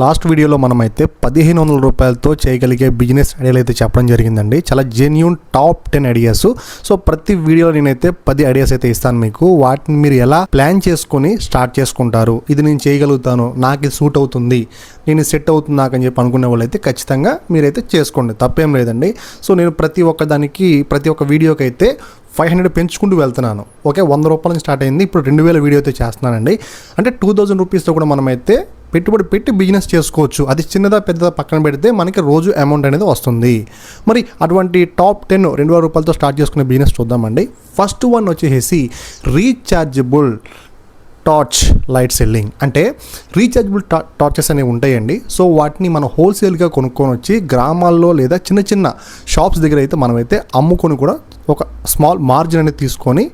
Last వీడియోలో మనమైతే 1500 రూపాయలతో చేయగలిగే బిజినెస్ ఐడియాలు అయితే చెప్పడం జరిగిందండి. చాలా జెన్యూన్ టాప్ 10 ఐడియాస్. సో ప్రతి వీడియోలో నేనైతే 10 ఐడియాస్ అయితే ఇస్తాను మీకు. వాటిని మీరు ఎలా ప్లాన్ చేసుకొని స్టార్ట్ చేసుకుంటారు, ఇది నేను చేయగలుగుతాను, నాకు ఇది సూట్ అవుతుంది, నేను సెట్ అవుతుంది నాకు అని చెప్పి అనుకునే వాళ్ళు అయితే ఖచ్చితంగా మీరైతే చేసుకోండి, తప్పేం లేదండి. సో నేను ప్రతి ఒక్క వీడియోకి అయితే 500 పెంచుకుంటూ వెళ్తున్నాను. ఓకే, 100 రూపాయల నుంచి స్టార్ట్ అయింది, ఇప్పుడు 2000 వీడియో అయితే చేస్తున్నానండి. అంటే 2000 రూపీస్తో కూడా మనమైతే పెట్టుబడి పెట్టి బిజినెస్ చేసుకోవచ్చు. అది చిన్నదా పెద్దదా పక్కన పెడితే మనకి రోజు అమౌంట్ అనేది వస్తుంది. మరి అటువంటి టాప్ 10 2000 రూపాయలతో స్టార్ట్ చేసుకునే బిజినెస్ చూద్దామండి. ఫస్ట్ వన్ వచ్చేసి రీఛార్జబుల్ టార్చ్ లైట్ సెల్లింగ్. అంటే రీఛార్జబుల్ టార్చెస్ అనేవి ఉంటాయండి. సో వాటిని మనం హోల్సేల్గా కొనుక్కొని వచ్చి గ్రామాల్లో లేదా చిన్న చిన్న షాప్స్ దగ్గర అయితే మనమైతే అమ్ముకొని కూడా ఒక స్మాల్ మార్జిన్ అనేది తీసుకొని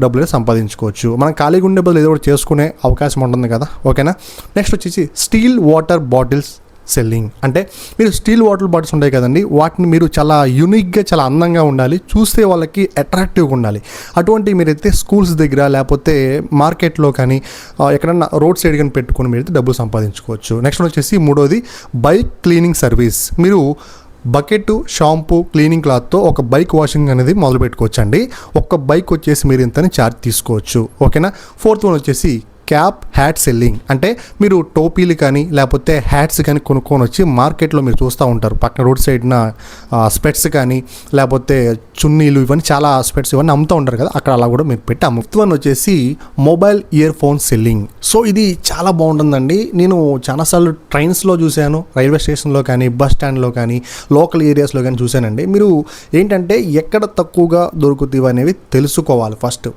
డబ్బులు సంపాదించుకోవచ్చు. మనం ఖాళీగా ఉండే బదులు ఏదో ఒకటి చేసుకునే అవకాశం ఉంటుంది కదా. ఓకేనా. నెక్స్ట్ వచ్చేసి స్టీల్ వాటర్ బాటిల్స్ సెల్లింగ్. అంటే మీరు స్టీల్ వాటర్ బాటిల్స్ ఉంటాయి కదండి, వాటిని మీరు చాలా యూనిక్గా, చాలా అందంగా ఉండాలి, చూస్తే వాళ్ళకి అట్రాక్టివ్గా ఉండాలి. అటువంటి మీరైతే స్కూల్స్ దగ్గర లేకపోతే మార్కెట్లో కానీ ఎక్కడన్నా రోడ్ సైడ్ కానీ పెట్టుకొని మీరైతే డబ్బులు సంపాదించుకోవచ్చు. నెక్స్ట్ వచ్చేసి మూడోది బైక్ క్లీనింగ్ సర్వీస్. మీరు బకెట్, షాంపూ, క్లీనింగ్ క్లాత్తో ఒక బైక్ వాషింగ్ అనేది మొదలు పెట్టుకోవచ్చండి. ఒక్క బైక్ వచ్చేసి మీరు ఇంతని ఛార్జ్ తీసుకోవచ్చు. ఓకేనా. ఫోర్త్ వన్ వచ్చేసి క్యాప్ హ్యాట్ సెల్లింగ్. అంటే మీరు టోపీలు కానీ లేకపోతే హ్యాట్స్ కానీ కొనుక్కొని వచ్చి మార్కెట్లో మీరు చూస్తూ ఉంటారు, పక్కన రోడ్ సైడ్న స్పెట్స్ కానీ లేకపోతే చున్నీలు, ఇవన్నీ చాలా స్పెట్స్ ఇవన్నీ అమ్ముతూ ఉంటారు కదా, అక్కడ అలా కూడా మీరు పెట్టి ఫిఫ్త్ వన్ వచ్చేసి mobile year phone selling. So ఇది చాలా బాగుంటుందండి. నేను చాలాసార్లు ట్రైన్స్లో చూశాను, రైల్వే స్టేషన్లో కానీ, బస్ స్టాండ్లో కానీ, లోకల్ ఏరియాస్లో కానీ చూశానండి. మీరు ఏంటంటే ఎక్కడ తక్కువగా దొరుకుతాయి అనేవి తెలుసుకోవాలి ఫస్ట్.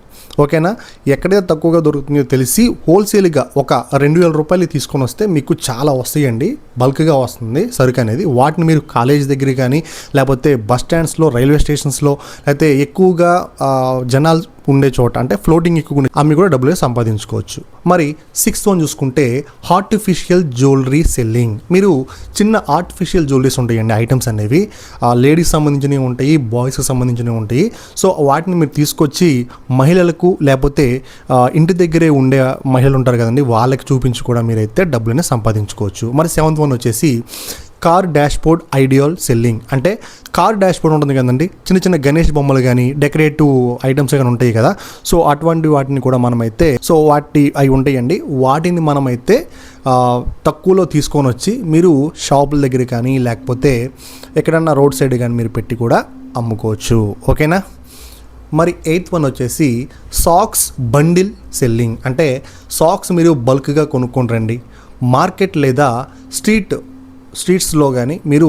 ఓకేనా. ఎక్కడైతే తక్కువగా దొరుకుతుందో తెలిసి హోల్సేల్గా ఒక 2000 రూపాయలు తీసుకొని వస్తే మీకు చాలా వస్తాయండి, బల్క్గా వస్తుంది సరుకు అనేది. వాటిని మీరు కాలేజ్ దగ్గర కానీ లేకపోతే బస్ స్టాండ్స్లో, రైల్వే స్టేషన్స్లో, లేకపోతే ఎక్కువగా జనాలు ఉండే చోట, అంటే ఫ్లోటింగ్ ఎక్కువ అమ్మి కూడా డబ్బులు సంపాదించుకోవచ్చు. మరి సిక్స్త్ వన్ చూసుకుంటే ఆర్టిఫిషియల్ జ్యువెలరీ సెల్లింగ్. మీరు చిన్న ఆర్టిఫిషియల్ జ్యువెలరీస్ ఉంటాయండి, ఐటమ్స్ అనేవి లేడీస్ సంబంధించినవి ఉంటాయి, బాయ్స్కి సంబంధించినవి ఉంటాయి. సో వాటిని మీరు తీసుకొచ్చి మహిళలకు లేకపోతే ఇంటి దగ్గరే ఉండే మహిళలు ఉంటారు కదండి, వాళ్ళకి చూపించి కూడా మీరైతే డబ్బులనే సంపాదించుకోవచ్చు. మరి సెవెంత్ వన్ వచ్చేసి కార్ డాష్బోర్డ్ ఐడియల్ సెల్లింగ్. అంటే కార్ డాష్బోర్డ్ ఉంటుంది కదండి, చిన్న చిన్న గణేష్ బొమ్మలు కానీ డెకరేటివ్ ఐటమ్స్ కానీ ఉంటాయి కదా. సో అటువంటి వాటిని కూడా మనమైతే అవి ఉంటాయండి, వాటిని మనమైతే తక్కువలో తీసుకొని వచ్చి మీరు షాపుల దగ్గర కానీ లేకపోతే ఎక్కడన్నా రోడ్ సైడ్ కానీ మీరు పెట్టి కూడా అమ్ముకోవచ్చు. ఓకేనా. మరి ఎయిత్ వన్ వచ్చేసి సాక్స్ బండిల్ సెల్లింగ్. అంటే సాక్స్ మీరు బల్క్గా కొనుక్కొని రండి, మార్కెట్ లేదా స్ట్రీట్స్లో కానీ మీరు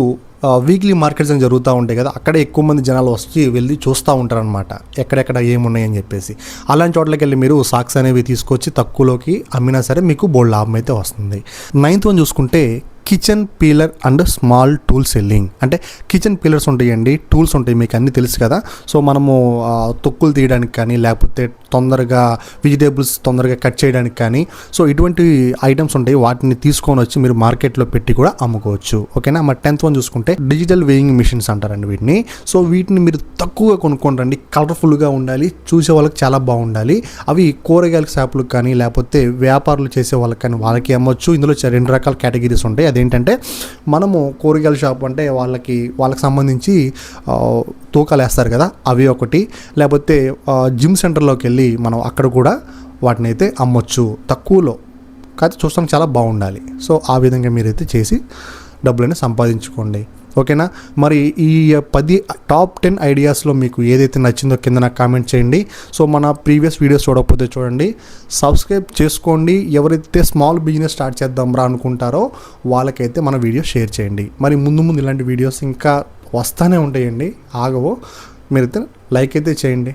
వీక్లీ మార్కెట్స్ అని జరుగుతూ ఉంటాయి కదా, అక్కడే ఎక్కువ మంది జనాలు వచ్చి వెళ్ళి చూస్తూ ఉంటారనమాట, ఎక్కడెక్కడ ఏమున్నాయని చెప్పేసి. అలాంటి చోట్లకి వెళ్ళి మీరు సాక్స్ అనేవి తీసుకొచ్చి తక్కువలోకి అమ్మినా సరే మీకు బోల్డ్ లాభం అయితే వస్తుంది. నైన్త్ వన్ చూసుకుంటే kitchen peeler and small tool selling. అంటే కిచెన్ పీలర్స్ ఉంటాయండి, టూల్స్ ఉంటాయి, మీకు అన్నీ తెలుసు కదా. సో మనము తొక్కులు తీయడానికి కానీ లేకపోతే తొందరగా వెజిటేబుల్స్ తొందరగా కట్ చేయడానికి కానీ, సో ఇటువంటి ఐటమ్స్ ఉంటాయి, వాటిని తీసుకొని వచ్చి మీరు మార్కెట్లో పెట్టి కూడా అమ్ముకోవచ్చు. ఓకేనా. మరి 10th వన్ చూసుకుంటే డిజిటల్ వేయింగ్ మిషన్స్ అంటారండి వీటిని. సో వీటిని మీరు తక్కువగా కొనుక్కొని రండి, కలర్ఫుల్గా ఉండాలి, చూసే వాళ్ళకి చాలా బాగుండాలి. అవి కూరగాయల షాపులకు కానీ లేకపోతే వ్యాపారులు చేసే వాళ్ళకి కానీ వాళ్ళకి అమ్మొచ్చు. ఇందులో 2 రకాల కేటగిరీస్ ఉంటాయి. అదేంటంటే మనము కూరగాయల షాప్ అంటే వాళ్ళకి సంబంధించి తూకాలు వేస్తారు కదా, అవి ఒకటి. లేకపోతే జిమ్ సెంటర్లోకి వెళ్ళి మనం అక్కడ కూడా వాటిని అయితే అమ్మొచ్చు తక్కువలో, కాకపోతే చూస్తాం చాలా బాగుండాలి. సో ఆ విధంగా మీరైతే చేసి డబ్బులని సంపాదించుకోండి. ఓకేనా. మరి ఈ 10 టాప్ 10 ఐడియాస్లో మీకు ఏదైతే నచ్చిందో కింద నాకు కామెంట్ చేయండి. సో మన ప్రీవియస్ వీడియోస్ చూడకపోతే చూడండి, సబ్స్క్రైబ్ చేసుకోండి. ఎవరైతే స్మాల్ బిజినెస్ స్టార్ట్ చేద్దాం రా అనుకుంటారో వాళ్ళకైతే మన వీడియో షేర్ చేయండి. మరి ముందు ఇలాంటి వీడియోస్ ఇంకా వస్తూనే ఉంటాయండి, ఆగవు. మీరైతే లైక్ అయితే చేయండి.